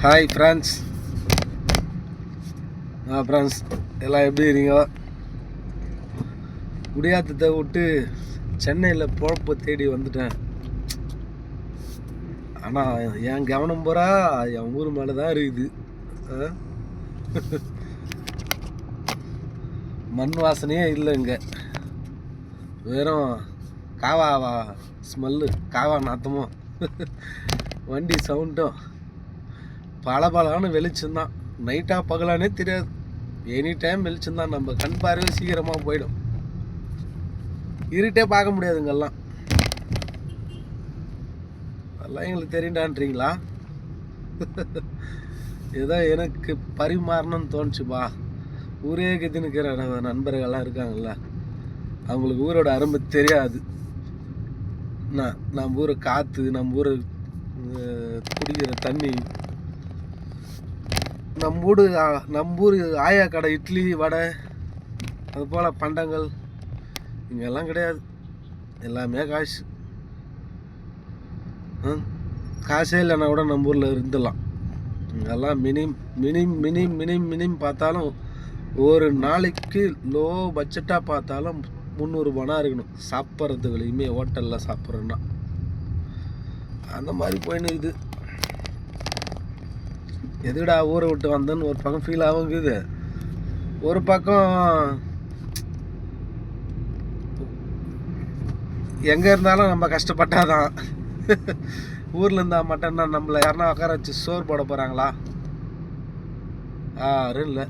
Hi friends, friends எல்லாம் எப்படி இருக்கீங்க? குடியாத்தத்தை விட்டு சென்னையில் பொழப்பு தேடி வந்துட்டேன். ஆனால் என் கவனம் பூரா என் ஊர் மேலே தான் இருக்குது. மண் வாசனையே இல்லை இங்கே, வெறும் காவா ஸ்மெல்லு, காவா நாத்தமும் வண்டி சவுண்டும் பளபளன்னு வெளிச்சம்தான். நைட்டாக பகலானே தெரியாது, எனி டைம் வெளிச்சம்தான். நம்ம கண் பார்வையில் சீக்கிரமாக போயிடும், இருட்டே பார்க்க முடியாதுங்கெல்லாம். அதெல்லாம் எங்களுக்கு தெரியுண்டான்றீங்களா? ஏதோ எனக்கு பரிமாறணும்னு தோணுச்சுப்பா. ஊரே கத்தினுக்கிற நண்பர்கள்லாம் இருக்காங்கல்ல, அவங்களுக்கு ஊரோட அருமை தெரியாது. நம்ம ஊரை காற்று, நம்ம ஊரை குடிக்கிற தண்ணி, நம்ம ஊர் ஆயா கடை இட்லி வடை அது போல் பண்டங்கள் இங்கெல்லாம் கிடையாது. எல்லாமே காசு. காசே இல்லைன்னா கூட நம்ம ஊரில் இருந்துடலாம். இங்கெல்லாம் மினிம் பார்த்தாலும் ஒரு நாளைக்கு லோ பட்ஜெட்டாக பார்த்தாலும் 300 ரூபானா இருக்கணும் சாப்பிட்றது. வெளியுமே ஹோட்டலில் சாப்பிட்றோன்னா அந்த மாதிரி போயின்னு இது. எதுடா ஊரை விட்டு வந்தேன்னு ஒரு பக்கம் ஃபீல் ஆகுங்குது, ஒரு பக்கம் எங்கே இருந்தாலும் நம்ம கஷ்டப்பட்டாதான். ஊரில் இருந்தால் மட்டும்தான் நம்மளை யாருன்னா உட்கார வச்சு சோறு போட போகிறாங்களா? யாரும் இல்லை.